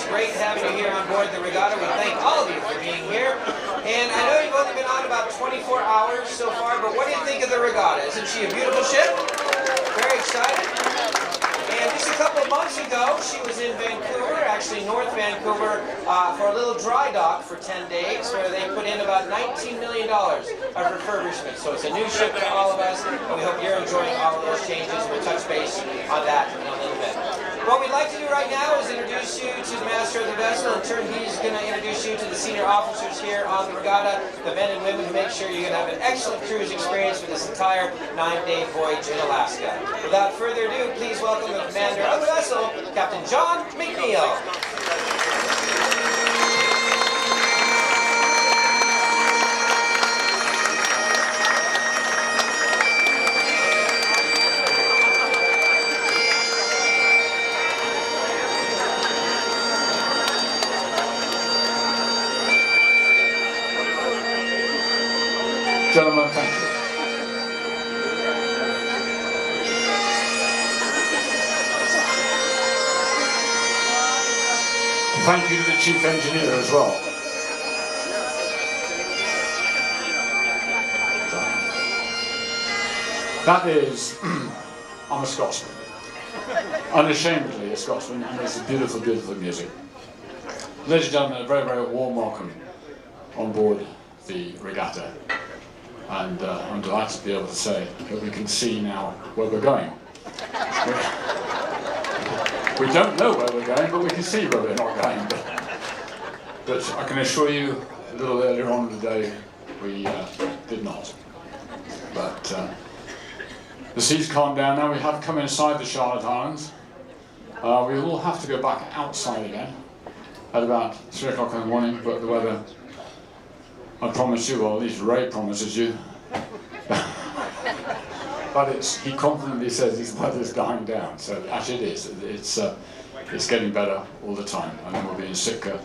great having you here on board the regatta. We thank all of you for being here. And I know you've only been on about 24 hours so far, but what do you think of the regatta? Isn't she a beautiful ship? Very excited. And just a couple of months ago, she was in Vancouver, actually North Vancouver, for a little dry dock for 10 days, where they put in about $19 million of refurbishment. So it's a new ship to all of us, and we hope you're enjoying all of those changes. We'll touch base on that in a little bit. What we'd like to do right now is introduce you to the master of the vessel. In turn, he's going to introduce you to the senior officers here on the regatta, the men and women, to make sure you're going to have an excellent cruise experience for this entire 9-day voyage in Alaska. Without further ado, please welcome the commander of the vessel, Captain John McNeil. Gentlemen, thank you. Thank you to the Chief Engineer as well. That is, I'm a Scotsman. Unashamedly a Scotsman, and it's a beautiful, beautiful music. Ladies and gentlemen, a very, very warm welcome on board the regatta. And I'm delighted to be able to say that we can see now where we're going. We don't know where we're going, but we can see where we're not going. But I can assure you, a little earlier on in the day, we did not. But the sea's calmed down now. We have come inside the Charlotte Islands. We will have to go back outside again at about 3 o'clock in the morning, but the weather, I promise you, or at least Ray promises you, but he confidently says his weather's dying down, so actually it is. It's getting better all the time, and then we'll be in Sitka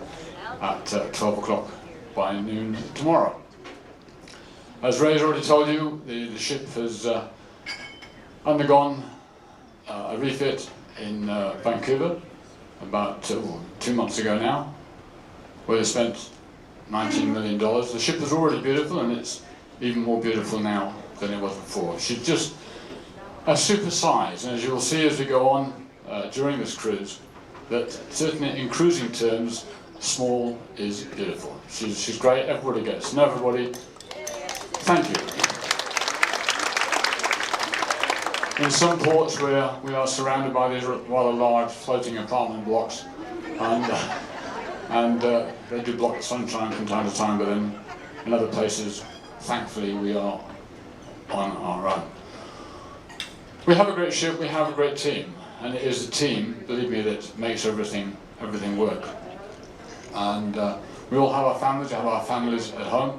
at 12 o'clock by noon tomorrow. As Ray's already told you, the ship has undergone a refit in Vancouver about 2 months ago now, where they spent $19 million. The ship is already beautiful, and it's even more beautiful now than it was before. She's just a super size, and as you will see as we go on during this cruise, that certainly in cruising terms, small is beautiful. She's great. Everybody gets to know everybody. Thank you. In some ports where we are surrounded by these rather large floating apartment blocks, and they do block the sunshine from time to time, but in other places, thankfully, we are on our own. We have a great ship, we have a great team, and it is the team, believe me, that makes everything work. And we all have our families at home.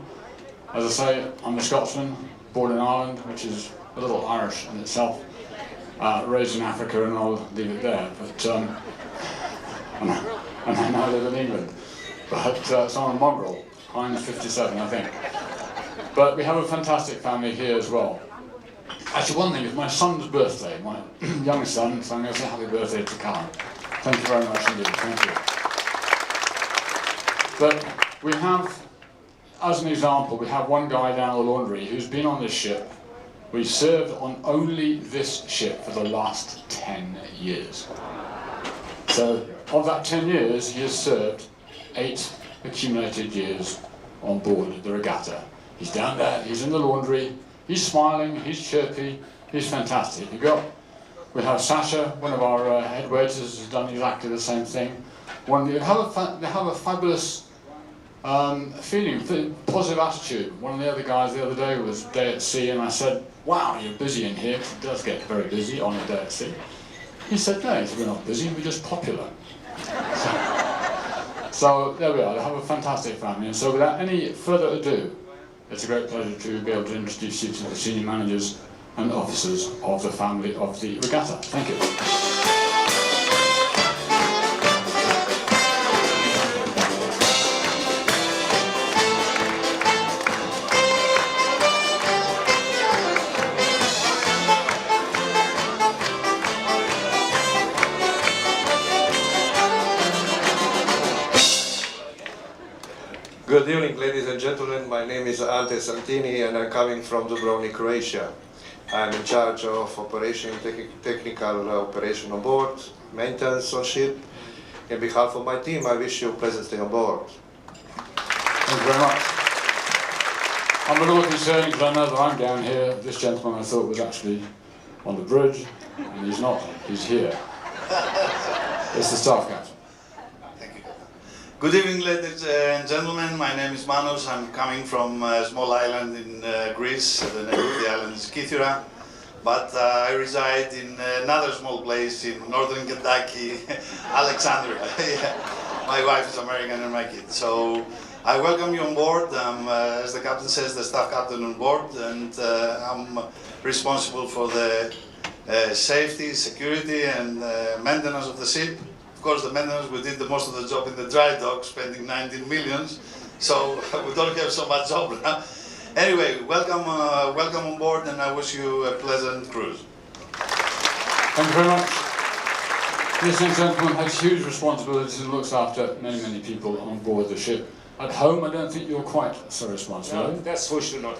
As I say, I'm a Scotsman, born in Ireland, which is a little Irish in itself, raised in Africa, and I'll leave it there. But and I now live in England. But so I'm a mongrel. I'm 57, I think. But we have a fantastic family here as well. Actually, one thing is my son's birthday, my young son, so I'm going to say happy birthday to Callum. Thank you very much indeed, thank you. But we have, as an example, we have one guy down the laundry who's been on this ship. We served on only this ship for the last 10 years. So, of that 10 years, he has served 8 accumulated years on board the regatta. He's down there, he's in the laundry, he's smiling, he's chirpy, he's fantastic. We have Sasha, one of our head waiters, has done exactly the same thing. They have a fabulous feeling, positive attitude. One of the other guys the other day was day at sea, and I said, "Wow, you're busy in here," because it does get very busy on a day at sea. He said, "No," he said, "We're not busy, we're just popular." So there we are, they have a fantastic family, and so without any further ado, it's a great pleasure to be able to introduce you to the senior managers and officers of the family of the regatta. Thank you. Good evening, ladies and gentlemen. My name is Ante Santini and I'm coming from Dubrovnik, Croatia. I'm in charge of technical operation on board, maintenance on ship. On behalf of my team, I wish you a pleasant stay on board. Thank you very much. I'm a little concerned because I know that I'm down here. This gentleman I thought was actually on the bridge, and he's not. He's here. It's the staff captain. Thank you. Good evening, ladies and gentlemen. My name is Manos. I'm coming from a small island in Greece. The name of the island is Kythera. But I reside in another small place in northern Kentucky, Alexandria. My wife is American and my kids. So I welcome you on board. I'm, as the captain says, the staff captain on board, and I'm responsible for the safety, security, and maintenance of the ship. Of course, the maintenance, we did the most of the job in the dry dock, spending 19 millions, so we don't have so much job now. Anyway, welcome on board, and I wish you a pleasant cruise. Thank you very much. This young gentleman has huge responsibilities and looks after many, many people on board the ship. At home, I don't think you're quite so responsible. No, that's for sure not.